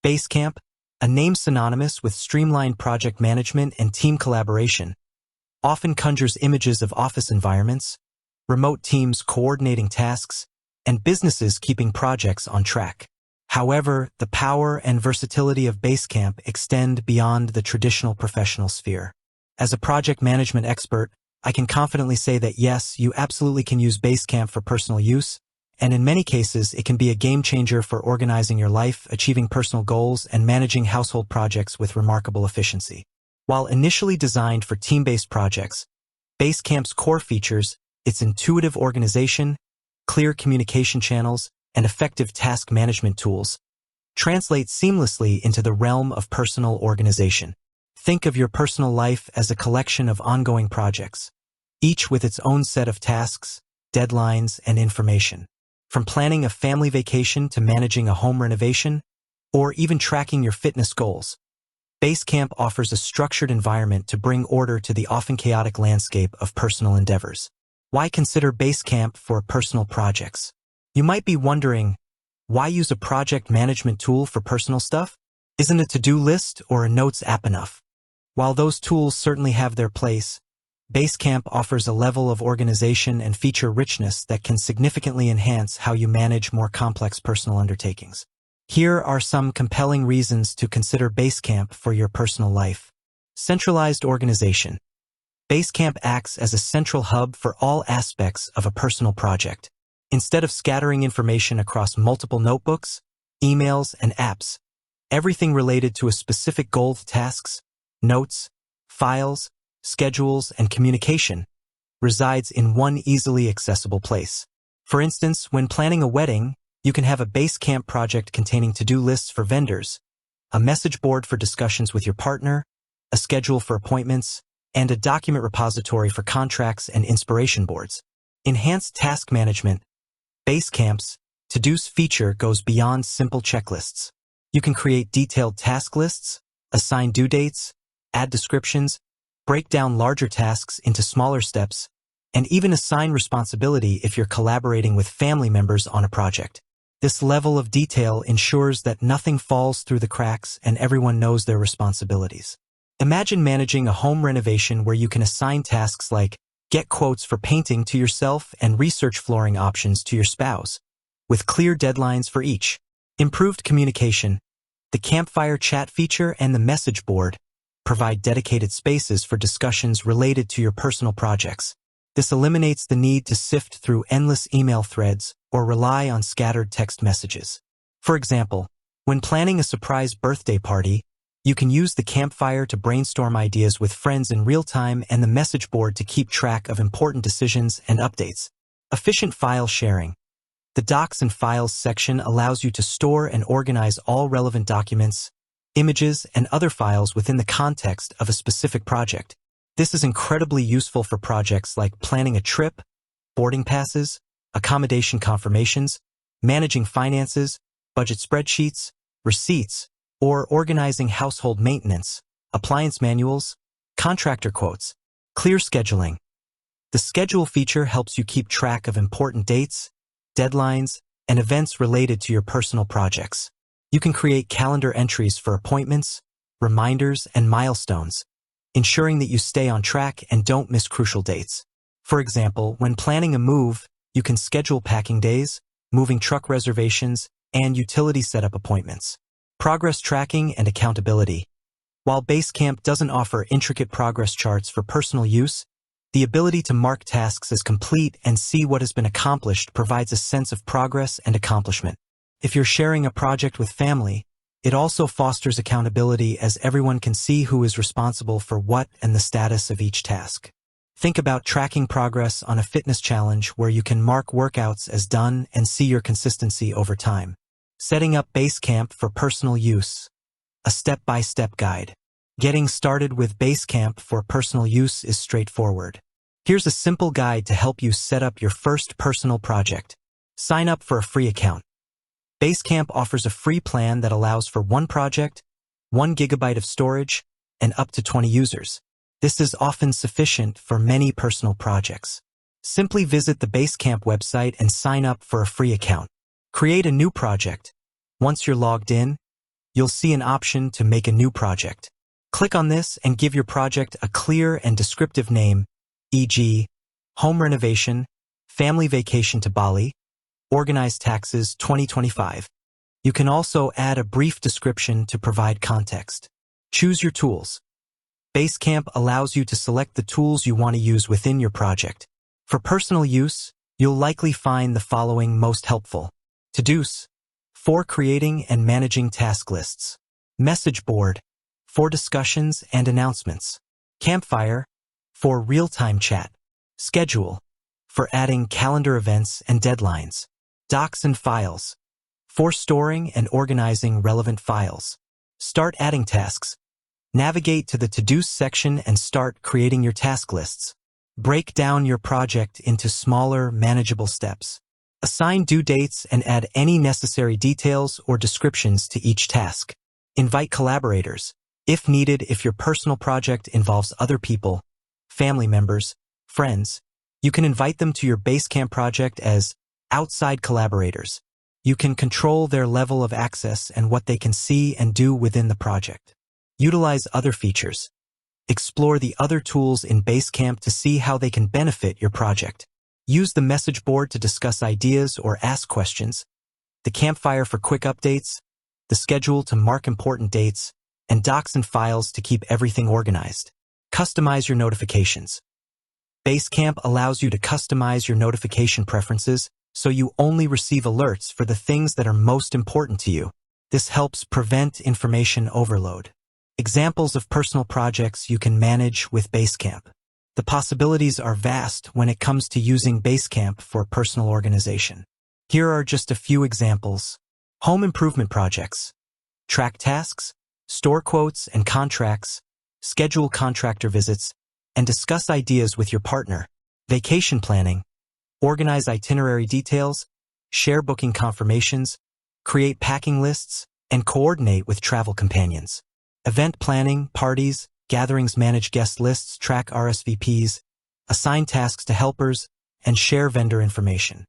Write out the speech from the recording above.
Basecamp, a name synonymous with streamlined project management and team collaboration, often conjures images of office environments, remote teams coordinating tasks, and businesses keeping projects on track. However, the power and versatility of Basecamp extend beyond the traditional professional sphere. As a project management expert, I can confidently say that yes, you absolutely can use Basecamp for personal use, and in many cases, it can be a game changer for organizing your life, achieving personal goals, and managing household projects with remarkable efficiency. While initially designed for team-based projects, Basecamp's core features, its intuitive organization, clear communication channels, and effective task management tools, translate seamlessly into the realm of personal organization. Think of your personal life as a collection of ongoing projects, each with its own set of tasks, deadlines, and information. From planning a family vacation to managing a home renovation, or even tracking your fitness goals, Basecamp offers a structured environment to bring order to the often chaotic landscape of personal endeavors. Why consider Basecamp for personal projects? You might be wondering, why use a project management tool for personal stuff? Isn't a to-do list or a notes app enough? While those tools certainly have their place, Basecamp offers a level of organization and feature richness that can significantly enhance how you manage more complex personal undertakings. Here are some compelling reasons to consider Basecamp for your personal life. Centralized organization. Basecamp acts as a central hub for all aspects of a personal project. Instead of scattering information across multiple notebooks, emails, and apps, everything related to a specific goal, tasks, notes, files, schedules, and communication resides in one easily accessible place. For instance, when planning a wedding, you can have a Basecamp project containing to-do lists for vendors, a message board for discussions with your partner, a schedule for appointments, and a document repository for contracts and inspiration boards. Enhanced task management. Basecamp's to-dos feature goes beyond simple checklists. You can create detailed task lists, assign due dates, add descriptions, break down larger tasks into smaller steps, and even assign responsibility if you're collaborating with family members on a project. This level of detail ensures that nothing falls through the cracks and everyone knows their responsibilities. Imagine managing a home renovation where you can assign tasks like get quotes for painting to yourself and research flooring options to your spouse, with clear deadlines for each. Improved communication. The campfire chat feature and the message board provide dedicated spaces for discussions related to your personal projects. This eliminates the need to sift through endless email threads or rely on scattered text messages. For example, when planning a surprise birthday party, you can use the campfire to brainstorm ideas with friends in real time and the message board to keep track of important decisions and updates. Efficient file sharing. The Docs and Files section allows you to store and organize all relevant documents, images, and other files within the context of a specific project. This is incredibly useful for projects like planning a trip, boarding passes, accommodation confirmations, managing finances, budget spreadsheets, receipts, or organizing household maintenance, appliance manuals, contractor quotes. Clear scheduling. The schedule feature helps you keep track of important dates, deadlines, and events related to your personal projects. You can create calendar entries for appointments, reminders, and milestones, ensuring that you stay on track and don't miss crucial dates. For example, when planning a move, you can schedule packing days, moving truck reservations, and utility setup appointments. Progress tracking and accountability. While Basecamp doesn't offer intricate progress charts for personal use, the ability to mark tasks as complete and see what has been accomplished provides a sense of progress and accomplishment. If you're sharing a project with family, it also fosters accountability as everyone can see who is responsible for what and the status of each task. Think about tracking progress on a fitness challenge where you can mark workouts as done and see your consistency over time. Setting up Basecamp for personal use. A step-by-step guide. Getting started with Basecamp for personal use is straightforward. Here's a simple guide to help you set up your first personal project. Sign up for a free account. Basecamp offers a free plan that allows for one project, 1 GB of storage, and up to 20 users. This is often sufficient for many personal projects. Simply visit the Basecamp website and sign up for a free account. Create a new project. Once you're logged in, you'll see an option to make a new project. Click on this and give your project a clear and descriptive name, e.g., home renovation, family vacation to Bali, organized taxes 2025. You can also add a brief description to provide context. Choose your tools. Basecamp allows you to select the tools you want to use within your project. For personal use, you'll likely find the following most helpful. To-dos, for creating and managing task lists. Message board, for discussions and announcements. Campfire, for real-time chat. Schedule, for adding calendar events and deadlines. Docs and files, for storing and organizing relevant files. Start adding tasks. Navigate to the to-dos section and start creating your task lists. Break down your project into smaller, manageable steps. Assign due dates and add any necessary details or descriptions to each task. Invite collaborators, if needed. If your personal project involves other people, family members, friends, you can invite them to your Basecamp project as outside collaborators. You can control their level of access and what they can see and do within the project. Utilize other features. Explore the other tools in Basecamp to see how they can benefit your project. Use the message board to discuss ideas or ask questions, the campfire for quick updates, the schedule to mark important dates, and docs and files to keep everything organized. Customize your notifications. Basecamp allows you to customize your notification preferences so you only receive alerts for the things that are most important to you. This helps prevent information overload. Examples of personal projects you can manage with Basecamp. The possibilities are vast when it comes to using Basecamp for personal organization. Here are just a few examples. Home improvement projects. Track tasks, store quotes and contracts, schedule contractor visits, and discuss ideas with your partner. Vacation planning. Organize itinerary details, share booking confirmations, create packing lists, and coordinate with travel companions. Event planning, parties, gatherings. Manage guest lists, track RSVPs, assign tasks to helpers, and share vendor information.